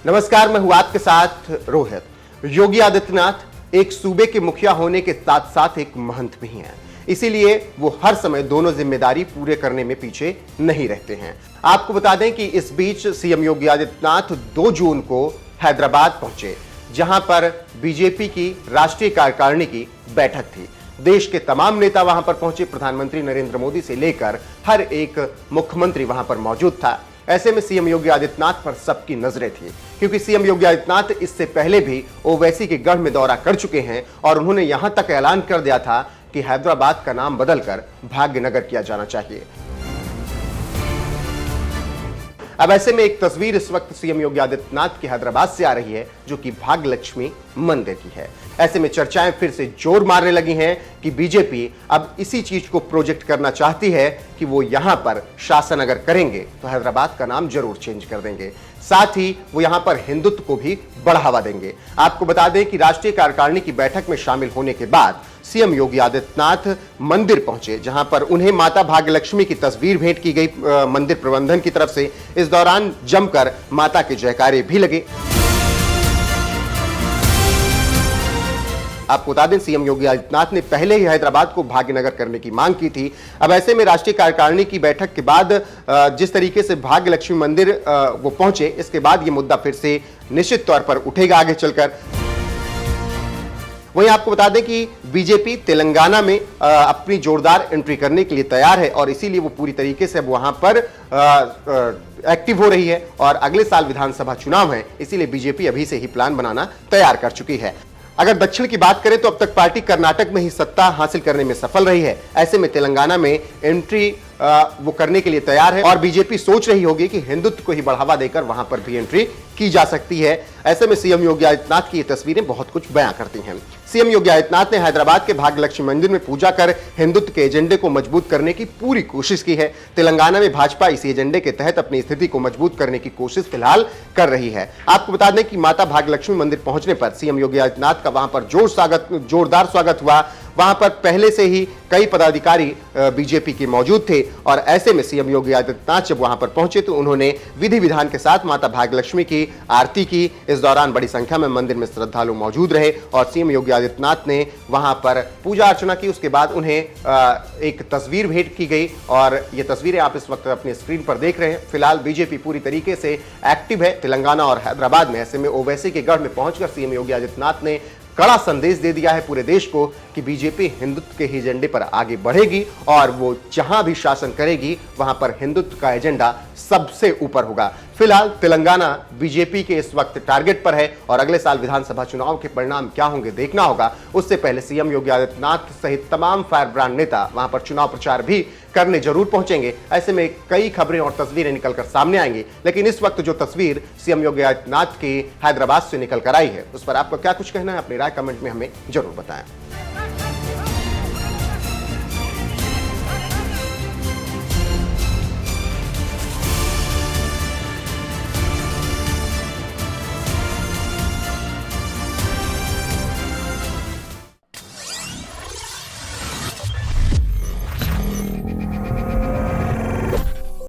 नमस्कार, मैं हूं आपके साथ रोहित। योगी आदित्यनाथ एक सूबे के मुखिया होने के साथ साथ एक महंत भी हैं, इसीलिए वो हर समय दोनों जिम्मेदारी पूरे करने में पीछे नहीं रहते हैं। आपको बता दें कि इस बीच सीएम योगी आदित्यनाथ 2 जून को हैदराबाद पहुंचे, जहां पर बीजेपी की राष्ट्रीय कार्यकारिणी की बैठक थी। देश के तमाम नेता वहां पर पहुंचे, प्रधानमंत्री नरेंद्र मोदी से लेकर हर एक मुख्यमंत्री वहां पर मौजूद था। ऐसे में सीएम योगी आदित्यनाथ पर सबकी नजरें थी, क्योंकि सीएम योगी आदित्यनाथ इससे पहले भी ओवैसी के गढ़ में दौरा कर चुके हैं और उन्होंने यहां तक ऐलान कर दिया था कि हैदराबाद का नाम बदलकर भाग्यनगर किया जाना चाहिए। अब ऐसे में एक तस्वीर इस वक्त सीएम योगी आदित्यनाथ की हैदराबाद से आ रही है, जो कि भाग्यलक्ष्मी मंदिर की है। ऐसे में चर्चाएं फिर से जोर मारने लगी हैं कि बीजेपी अब इसी चीज को प्रोजेक्ट करना चाहती है कि वो यहां पर शासन अगर करेंगे तो हैदराबाद का नाम जरूर चेंज कर देंगे, साथ ही वो यहां पर हिंदुत्व को भी बढ़ावा देंगे। आपको बता दें कि राष्ट्रीय कार्यकारिणी की बैठक में शामिल होने के बाद सीएम योगी आदित्यनाथ मंदिर पहुंचे, जहां पर उन्हें माता भाग्यलक्ष्मी की तस्वीर भेंट की गई मंदिर प्रबंधन की तरफ से। इस दौरान जमकर माता के जयकारे भी लगे। आपको बता दें, सीएम योगी आदित्यनाथ ने पहले ही हैदराबाद को भाग्यनगर करने की मांग की थी। अब ऐसे में राष्ट्रीय कार्यकारिणी की बैठक के बाद जिस तरीके से भाग्यलक्ष्मी मंदिर वो पहुंचे, इसके बाद ये मुद्दा फिर से निश्चित तौर पर उठेगा आगे चलकर। वहीं आपको बता दें कि बीजेपी तेलंगाना में अपनी जोरदार एंट्री करने के लिए तैयार है और इसीलिए वो पूरी तरीके से अब वहां पर एक्टिव हो रही है और अगले साल विधानसभा चुनाव है, इसीलिए बीजेपी अभी से ही प्लान बनाना तैयार कर चुकी है। अगर दक्षिण की बात करें तो अब तक पार्टी कर्नाटक में ही सत्ता हासिल करने में सफल रही है। ऐसे में तेलंगाना में एंट्री वो करने के लिए तैयार है और बीजेपी सोच रही होगी कि हिंदुत्व को ही बढ़ावा देकर वहां पर भी एंट्री की जा सकती है। ऐसे में सीएम योगी आदित्यनाथ की ये तस्वीरें बहुत कुछ बयां करती हैं। सीएम योगी आदित्यनाथ ने हैदराबाद के भाग्यलक्ष्मी मंदिर में पूजा कर हिंदुत्व के एजेंडे को मजबूत करने की पूरी कोशिश की है। तेलंगाना में भाजपा इस एजेंडे के तहत अपनी स्थिति को मजबूत करने की कोशिश फिलहाल कर रही है। आपको बता दें कि माता भाग्यलक्ष्मी मंदिर पहुंचने पर सीएम योगी आदित्यनाथ का वहां पर जोरदार स्वागत हुआ। वहां पर पहले से ही कई पदाधिकारी बीजेपी के मौजूद थे और ऐसे में सीएम योगी आदित्यनाथ जब वहां पर पहुंचे तो उन्होंने विधि विधान के साथ माता भाग्यलक्ष्मी की आरती की। इस दौरान बड़ी संख्या में मंदिर में श्रद्धालु मौजूद रहे और सीएम योगी आदित्यनाथ ने वहां पर पूजा अर्चना की। उसके बाद उन्हें एक तस्वीर भेंट की गई और ये तस्वीरें आप इस वक्त अपनी स्क्रीन पर देख रहे हैं। फिलहाल बीजेपी पूरी तरीके से एक्टिव है तेलंगाना और हैदराबाद में। ऐसे में ओवैसी के गढ़ में पहुंचकर सीएम योगी आदित्यनाथ ने कड़ा संदेश दे दिया है पूरे देश को कि बीजेपी हिंदुत्व के ही एजेंडे पर आगे बढ़ेगी और वो जहां भी शासन करेगी वहां पर हिंदुत्व का एजेंडा सबसे ऊपर होगा। फिलहाल तेलंगाना बीजेपी के इस वक्त टारगेट पर है और अगले साल विधानसभा चुनाव के परिणाम क्या होंगे देखना होगा। उससे पहले सीएम योगी आदित्यनाथ सहित तमाम फायर ब्रांड नेता वहां पर चुनाव प्रचार भी करने जरूर पहुंचेंगे। ऐसे में कई खबरें और तस्वीरें निकलकर सामने आएंगी, लेकिन इस वक्त जो तस्वीर सीएम योगी आदित्यनाथ की हैदराबाद से निकल कर आई है, उस पर आपका क्या कुछ कहना है? अपनी राय कमेंट में हमें जरूर बताएं।